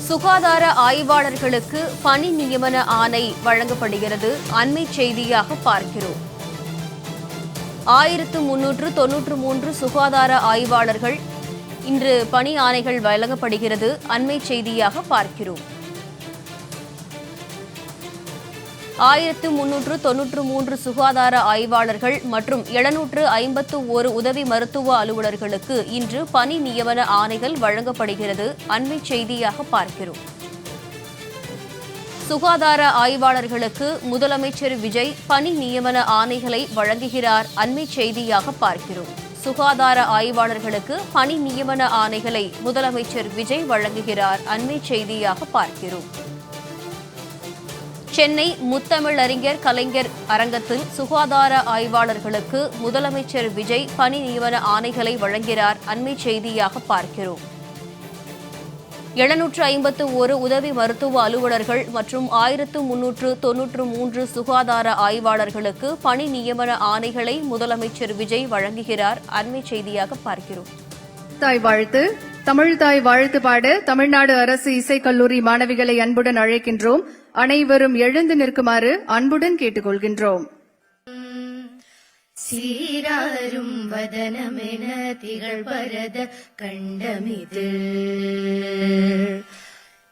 சுகாதார ஆய்வாளர்களுக்கு பணி நியமன ஆணை வழங்கப்படுகிறது. அண்மை செய்தியாக பார்க்கிறோம். 1393 சுகாதார ஆய்வாளர்கள் இன்று பணி ஆணைகள் வழங்கப்படுகிறது. அண்மை செய்தியாக பார்க்கிறோம். 1393 சுகாதார ஆய்வாளர்கள் மற்றும் 751 உதவி மருத்துவ அலுவலர்களுக்கு இன்று பணி நியமன ஆணைகள் வழங்கப்படுகிறது. அண்மை செய்தியாக பார்க்கிறோம். சுகாதார ஆய்வாளர்களுக்கு முதலமைச்சர் விஜய் பணி நியமன ஆணைகளை வழங்குகிறார். அண்மை செய்தியாக பார்க்கிறோம். சுகாதார ஆய்வாளர்களுக்கு பணி நியமன ஆணைகளை முதலமைச்சர் விஜய் வழங்குகிறார். அண்மை செய்தியாக பார்க்கிறோம். சென்னை முத்தமிழறிஞர் கலைஞர் அரங்கத்தில் சுகாதார ஆய்வாளர்களுக்கு முதலமைச்சர் விஜய் பணி நியமன ஆணைகளை வழங்கினார். அண்மை செய்தியாக பார்க்கிறோம். 751 உதவி மருத்துவ அலுவலர்கள் மற்றும் 1393 சுகாதார ஆய்வாளர்களுக்கு பணி நியமன ஆணைகளை முதலமைச்சர் விஜய் வழங்குகிறார். அண்மை செய்தியாக பார்க்கிறோம். தாய் வாழ்த்து. தமிழ் தாய் வாழ்த்து பாட தமிழ்நாடு அரசு இசைக்கல்லூரி மாணவிகளை அன்புடன் அழைக்கின்றோம். அனைவரும் எழுந்து நிற்குமாறு அன்புடன் கேட்டுக்கொள்கின்றோம். சீராரும் வதனமென திகழ் பரத கண்டமிது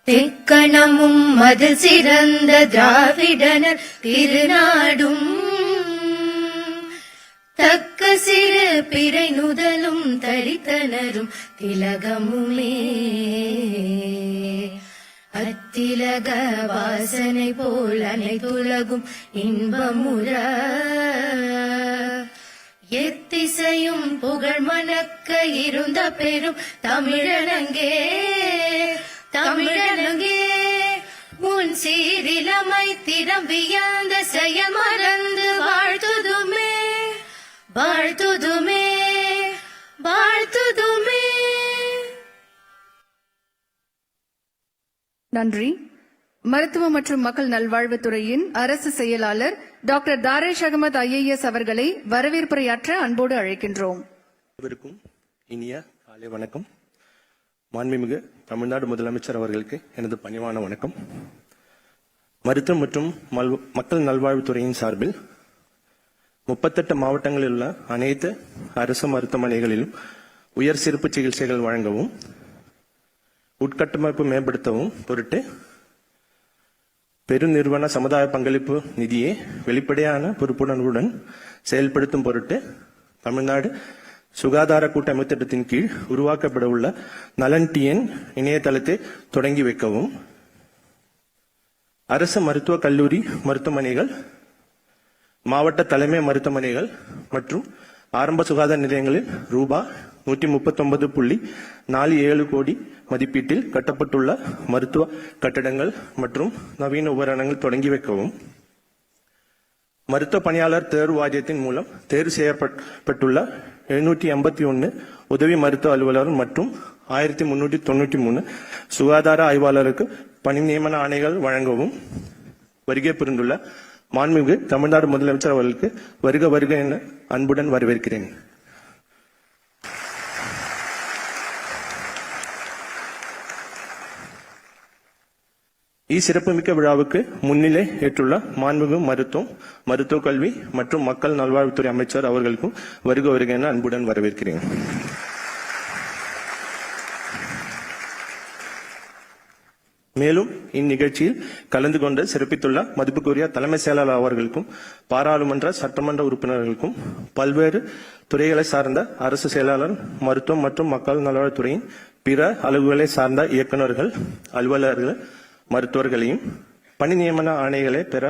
தெக்கணமும் அது சிறந்த திராவிடனர் திருநாடும் தக்க சிறு பிறை நுதலும் தரித்தனரும் திலகமுமே அத்திலக வாசனை போல் அனைத்துலகும் இன்பமுற எத்திசையும் புகழ் மணக்க இருந்த பெரும் தமிழனங்கே தமிழனங்கே உன் சீரிலமை திறம் வியந்த செயல் மறந்து வாழ்த்துதுமே வாழ்த்துதுமே வாழ்த்துதுமே. நன்றி. மருத்துவ மற்றும் மக்கள் நல்வாழ்வுத்துறையின் அரசு செயலாளர் டாக்டர் தாரேஷ் அகமது IAS அவர்களை வரவேற்புரையாற்ற அன்போடு அழைக்கின்றோம். அனைவருக்கும் இனிய காலை வணக்கம். மாண்புமிகு தமிழ்நாடு முதலமைச்சர் அவர்களுக்கு எனது பணிவான வணக்கம். மருத்துவ மற்றும் மக்கள் நல்வாழ்வுத்துறையின் சார்பில் 38 மாவட்டங்களில் உள்ள அனைத்து அரசு மருத்துவமனைகளிலும் உயர் சிறப்பு சிகிச்சைகள் வழங்கவும் உட்கட்டமைப்பு மேம்படுத்தவும் பொருட்டு பெருநிறுவன சமுதாய பங்களிப்பு நிதியை வெளிப்படையான பொறுப்புணர்வுடன் செயல்படுத்தும் பொருட்டு தமிழ்நாடு சுகாதார கூட்டமைப்பு திட்டத்தின் கீழ் உருவாக்கப்பட உள்ள நலன் TN இணையதளத்தை தொடங்கி வைக்கவும் அரசு மருத்துவக் கல்லூரி மருத்துவமனைகள் மாவட்ட தலைமை மருத்துவமனைகள் மற்றும் ஆரம்ப சுகாதார நிலையங்களில் ரூபாய் 139.47 கோடி மதிப்பீட்டில் கட்டப்பட்டுள்ள மருத்துவ கட்டடங்கள் மற்றும் நவீன உபகரணங்கள் தொடங்கி வைக்கவும் மருத்துவ பணியாளர் தேர்வு வாரியத்தின் மூலம் தேர்வு செய்யப்பட்டுள்ள 781 உதவி மருத்துவ அலுவலர் மற்றும் 1393 சுகாதார ஆய்வாளருக்கு பணி நியமன ஆணைகள் வழங்கவும் வருகை புரிந்துள்ள மாண்புமிகு தமிழ்நாடு முதலமைச்சர் அவர்களுக்கு வருக வருக என அன்புடன் வரவேற்கிறேன். சிறப்புமிக்க விழாவுக்கு முன்னிலை ஏற்றுள்ள மாண்புமிகு மருத்துவ கல்வி மற்றும் மக்கள் நல்வாழ்வுத்துறை அமைச்சர் அவர்களுக்கும் வருக வருக என அன்புடன் வரவேற்கிறேன். மேலும் இந்நிகழ்ச்சியில் கலந்து கொண்டு சிறப்பித்துள்ள மதிப்புக்குரிய தலைமை செயலாளர் அவர்களுக்கும் பாராளுமன்ற சட்டமன்ற உறுப்பினர்களுக்கும் பல்வேறு துறைகளை சார்ந்த அரசு செயலாளர் மருத்துவம் மற்றும் மக்கள் நல்வாழ்வுத்துறையின் பிற அலுவல்களை சார்ந்த இயக்குநர்கள் அலுவலர்கள் மருத்துவர்களையும் பணி நியமன ஆணைகளை பெற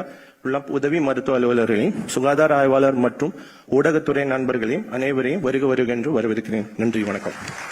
உள்ள உதவி மருத்துவ அலுவலர்களையும் சுகாதார ஆய்வாளர் மற்றும் ஊடகத்துறை நண்பர்களையும் அனைவரையும் வருக வருக என்று வரவேற்கிறேன். நன்றி, வணக்கம்.